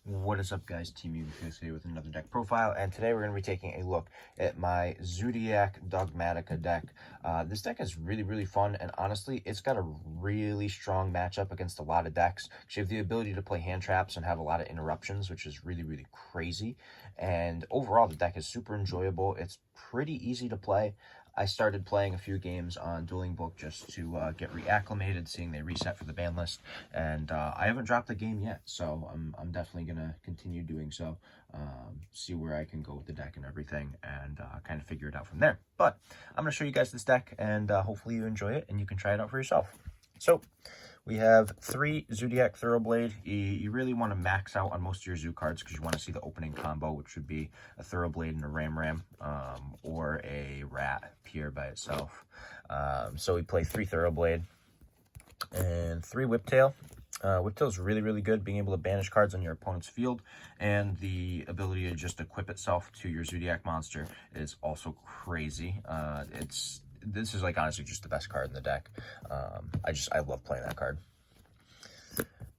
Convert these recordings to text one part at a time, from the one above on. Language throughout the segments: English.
What is up, guys? Team Dogmatika here with another deck profile, and today we're going to be taking a look at my Zoodiac Dogmatika deck. This deck is really fun, and honestly, it's got a really strong matchup against a lot of decks. You have the ability to play hand traps and have a lot of interruptions, which is really crazy. And overall, the deck is super enjoyable. It's pretty easy to play. I started playing a few games on Dueling Book just to get reacclimated, seeing they reset for the ban list, and I haven't dropped the game yet, so I'm definitely gonna continue doing so, see where I can go with the deck and everything, and kind of figure it out from there. But I'm gonna show you guys this deck, and hopefully you enjoy it and you can try it out for yourself. So we have 3 Zoodiac Thoroughblade. You really want to max out on most of your Zoo cards because you want to see the opening combo, which would be a Thoroughblade and a Ram, or a Rat pure by itself. So we play 3 Thoroughblade and 3 Whiptail. Whiptail is really good, being able to banish cards on your opponent's field, and the ability to just equip itself to your Zoodiac monster is also crazy. This is like honestly just the best card in the deck. I love playing that card.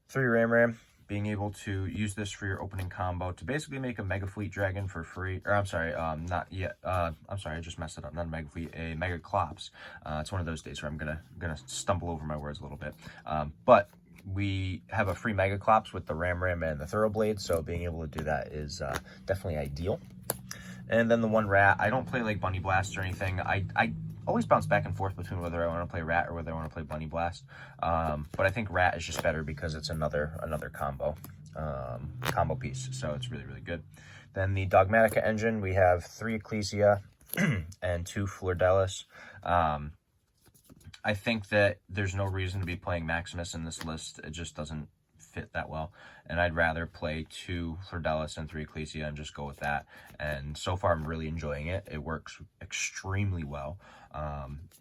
3 Ram, being able to use this for your opening combo to basically make a Mega Fleet Dragon for free. Or I'm sorry, not yet. I'm sorry, I just messed it up. Not a Mega Fleet, a Mega Clops. It's one of those days where I'm gonna stumble over my words a little bit. But we have a free Mega Clops with the Ram and the Thoroughblade, so being able to do that is definitely ideal. And then the 1 Rat. I don't play like Bunny Blast or anything. I always bounce back and forth between whether I want to play Rat or whether I want to play Bunny Blast. But I think Rat is just better because it's another combo piece. So it's really good. Then the Dogmatika engine, we have 3 Ecclesia and 2 Flordelis. I think that there's no reason to be playing Maximus in this list. It just doesn't fit that well, and I'd rather play 2 Flordelis and 3 Ecclesia and just go with that. And so far I'm really enjoying it. It works extremely well.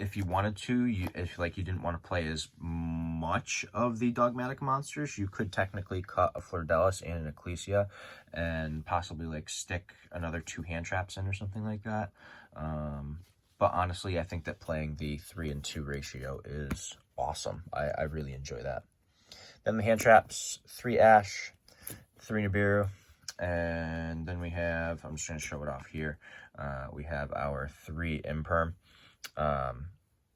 If you wanted to, if you didn't want to play as much of the Dogmatic monsters, you could technically cut a Flordelis and an Ecclesia and possibly like stick another 2 hand traps in or something like that. But honestly, I think that playing the 3 and 2 ratio is awesome. I really enjoy that. Then the hand traps, 3 Ash, 3 Nibiru, and then we have, I'm just going to show it off here, we have our 3 Imperm.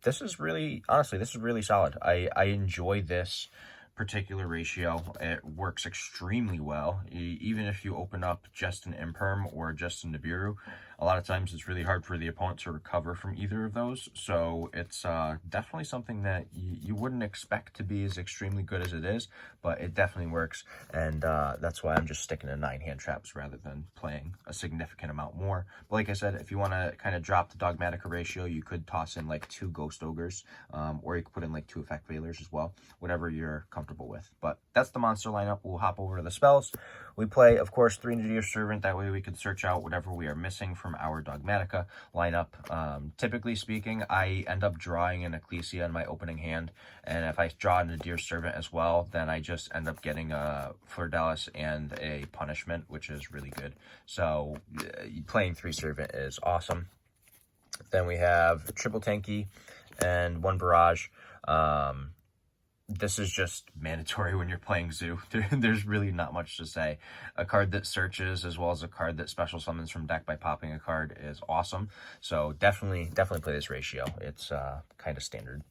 This is really, honestly, this is really solid. I enjoy this particular ratio. It works extremely well. Even if you open up just an Imperm or just a Nibiru, a lot of times it's really hard for the opponent to recover from either of those. So it's definitely something that you wouldn't expect to be as extremely good as it is, but it definitely works. And that's why I'm just sticking to 9 hand traps rather than playing a significant amount more. But like I said, if you want to kind of drop the Dogmatika ratio, you could toss in like 2 Ghost Ogres, or you could put in like 2 Effect Veilers as well, whatever you're comfortable with. But that's the monster lineup. We'll hop over to the spells. We play, of course, 3 Nadir Servant. That way we can search out whatever we are missing from our Dogmatika lineup. Typically speaking, I end up drawing an Ecclesia in my opening hand, and if I draw a Nadir Servant as well, then I just end up getting a Flordelis and a Punishment, which is really good. So playing 3 Servant is awesome. Then we have triple Tanky and 1 Barrage. This is just mandatory when you're playing Zoo. There's really not much to say. A card that searches as well as a card that special summons from deck by popping a card is awesome. So definitely play this ratio. It's kind of standard.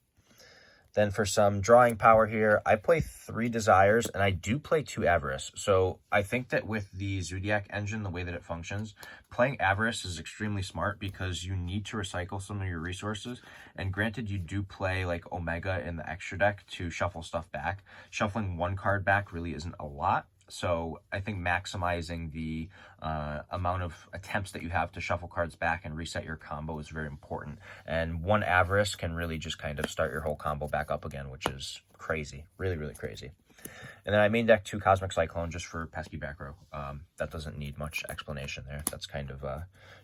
Then for some drawing power here, I play 3 Desires, and I do play 2 Avarice. So I think that with the Zoodiac engine, the way that it functions, playing Avarice is extremely smart because you need to recycle some of your resources. And granted, you do play like Omega in the extra deck to shuffle stuff back. Shuffling 1 card back really isn't a lot. So I think maximizing the amount of attempts that you have to shuffle cards back and reset your combo is very important. And 1 Avarice can really just kind of start your whole combo back up again, which is crazy. Really crazy. And then I main deck 2 Cosmic Cyclone just for pesky back row. That doesn't need much explanation there. That's kind of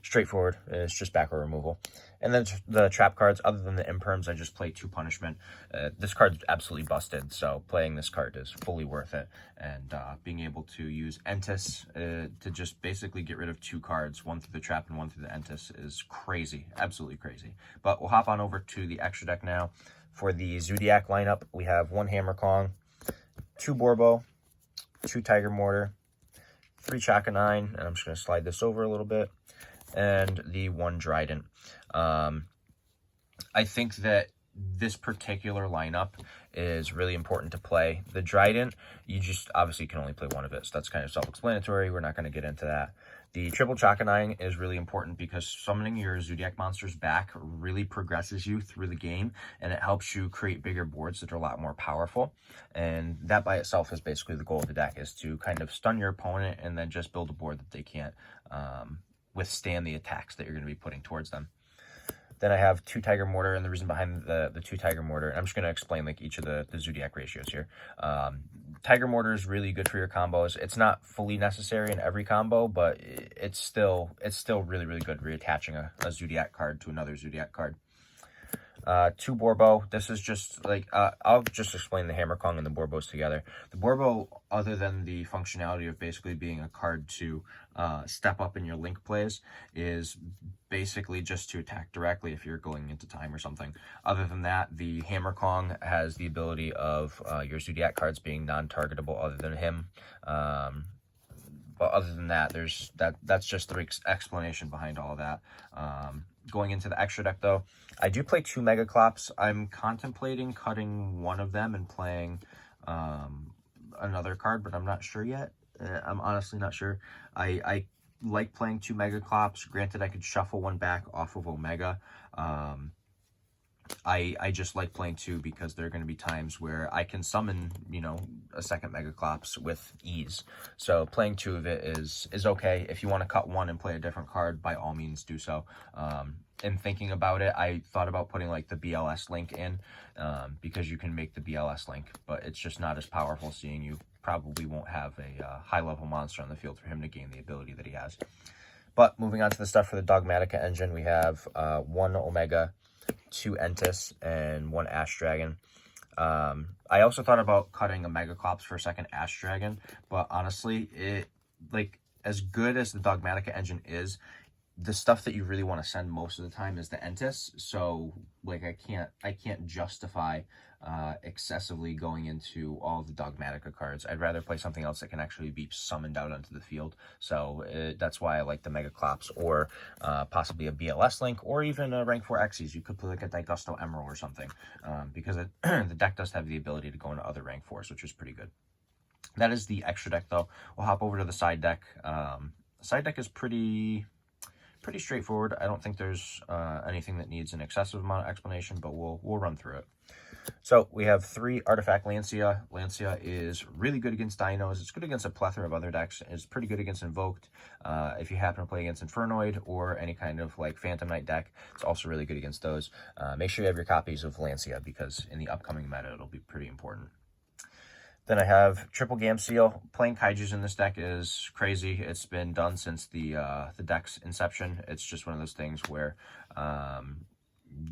straightforward. It's just back row removal. And then the trap cards, other than the Imperms, I just play 2 Punishment. This card's absolutely busted, so playing this card is fully worth it. And being able to use Entis to just basically get rid of 2 cards, 1 through the trap and 1 through the Entis, is crazy. Absolutely crazy. But we'll hop on over to the extra deck now. For the Zoodiac lineup, we have 1 Hammer Kong, 2 Borbo, 2 Tiger Mortar, 3 Chaka 9, and I'm just going to slide this over a little bit, and the 1 Dryden. I think that this particular lineup is really important to play. The Dryden, you just obviously can only play one of it, so that's kind of self-explanatory. We're not going to get into that. The triple Chaka 9 is really important because summoning your Zoodiac monsters back really progresses you through the game, and it helps you create bigger boards that are a lot more powerful. And that by itself is basically the goal of the deck, is to kind of stun your opponent and then just build a board that they can't withstand the attacks that you're going to be putting towards them. Then I have 2 Tiger Mortar, and the reason behind the 2 Tiger Mortar, I'm just going to explain like each of the Zoodiac ratios here. Tiger Mortar is really good for your combos. It's not fully necessary in every combo, but it's still really, really good reattaching a Zoodiac card to another Zoodiac card. 2 Borbo. This is just like, I'll just explain the Hammer Kong and the Borbos together. The Borbo, other than the functionality of basically being a card to step up in your link plays, is basically just to attack directly if you're going into time or something. Other than that, the Hammer Kong has the ability of your Zoodiac cards being non-targetable other than him. But other than that, that's just the explanation behind all of that. Going into the extra deck, though, I do play 2 Megaclops. I'm contemplating cutting one of them and playing another card, but I'm not sure yet. I'm honestly not sure. I like playing 2 Megaclops. Granted, I could shuffle one back off of Omega. I just like playing 2 because there are going to be times where I can summon, you know, a second Megaclops with ease. So playing 2 of it is okay. If you want to cut one and play a different card, by all means do so. In thinking about it, I thought about putting like the BLS link in because you can make the BLS link, but it's just not as powerful, seeing you probably won't have a high-level monster on the field for him to gain the ability that he has. But moving on to the stuff for the Dogmatika engine, we have 1 Omega, 2 Entis, and 1 Ash Dragon. I also thought about cutting a Megaclops for a second Ash Dragon, but honestly, as good as the Dogmatika engine is, the stuff that you really want to send most of the time is the Entis. So like I can't justify excessively going into all the Dogmatika cards. I'd rather play something else that can actually be summoned out onto the field. So that's why I like the Megaclops, or possibly a BLS link, or even a rank 4 Xyz. You could play like a Digusto Emerald or something, because the deck does have the ability to go into other rank 4s, which is pretty good. That is the extra deck, though. We'll hop over to the side deck. The side deck is pretty straightforward. I don't think there's anything that needs an excessive amount of explanation, but we'll run through it. So we have 3 Artifact Lancia. Lancia is really good against Dinos. It's good against a plethora of other decks. It's pretty good against Invoked. If you happen to play against Infernoid or any kind of like Phantom Knight deck, it's also really good against those. Make sure you have your copies of Lancia, because in the upcoming meta, it'll be pretty important. Then I have Triple Gamseal. Playing Kaijus in this deck is crazy. It's been done since the deck's inception. It's just one of those things where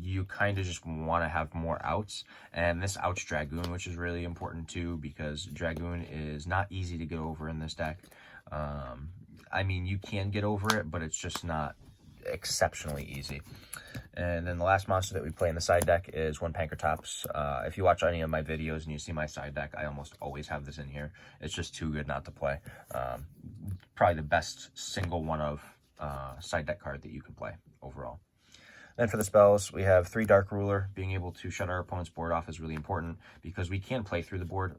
you kind of just want to have more outs. And this outs Dragoon, which is really important too, because Dragoon is not easy to get over in this deck. I mean, you can get over it, but it's just not exceptionally easy. And then the last monster that we play in the side deck is 1 Pankratops. If you watch any of my videos and you see my side deck, I almost always have this in here. It's just too good not to play. Probably the best single one of side deck card that you can play overall. Then for the spells, we have 3 Dark Ruler. Being able to shut our opponent's board off is really important, because we can play through the board.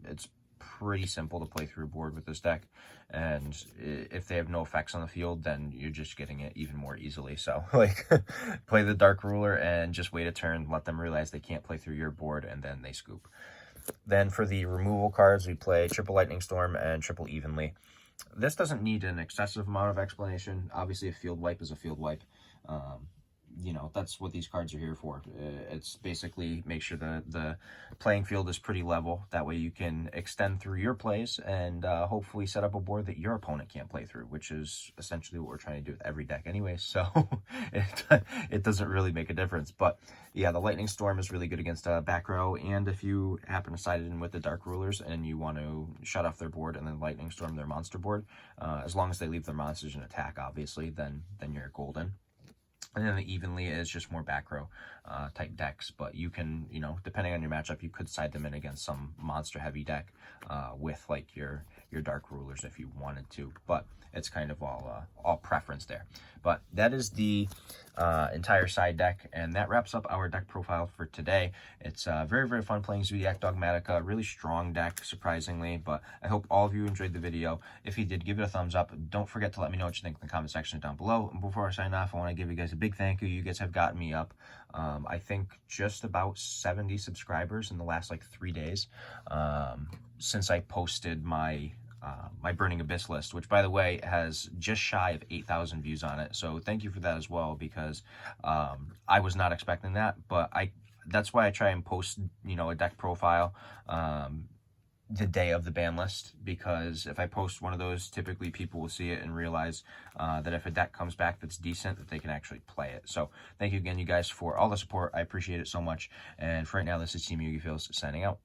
It's pretty simple to play through a board with this deck, and if they have no effects on the field, then you're just getting it even more easily. So like play the Dark Ruler and just wait a turn, let them realize they can't play through your board, and then they scoop. Then for the removal cards, we play Triple Lightning Storm and Triple Evenly. This doesn't need an excessive amount of explanation. Obviously, a field wipe is a field wipe. You know, that's what these cards are here for. It's basically make sure the playing field is pretty level. That way you can extend through your plays and hopefully set up a board that your opponent can't play through, which is essentially what we're trying to do with every deck anyway. So it doesn't really make a difference. But yeah, the Lightning Storm is really good against back row. And if you happen to side it in with the Dark Rulers and you want to shut off their board and then Lightning Storm their monster board, as long as they leave their monsters in attack, obviously, then you're golden. And then the evenly is just more back row type decks, but you can, you know, depending on your matchup, you could side them in against some monster heavy deck with like your dark rulers if you wanted to, but it's kind of all preference there. But that is the entire side deck, and that wraps up our deck profile for today. It's very, very fun playing Zoodiac Dogmatika, really strong deck, surprisingly, but I hope all of you enjoyed the video. If you did, give it a thumbs up. Don't forget to let me know what you think in the comment section down below. And before I sign off, I want to give you guys a big thank you. You guys have gotten me up, I think, just about 70 subscribers in the last like 3 days since I posted my my Burning Abyss list, which, by the way, has just shy of 8,000 views on it. So thank you for that as well, because I was not expecting that, but that's why I try and post, you know, a deck profile the day of the ban list, because if I post one of those, typically people will see it and realize that if a deck comes back that's decent, that they can actually play it. So thank you again, you guys, for all the support. I appreciate it so much. And for right now, this is Team Yugi Feels signing out.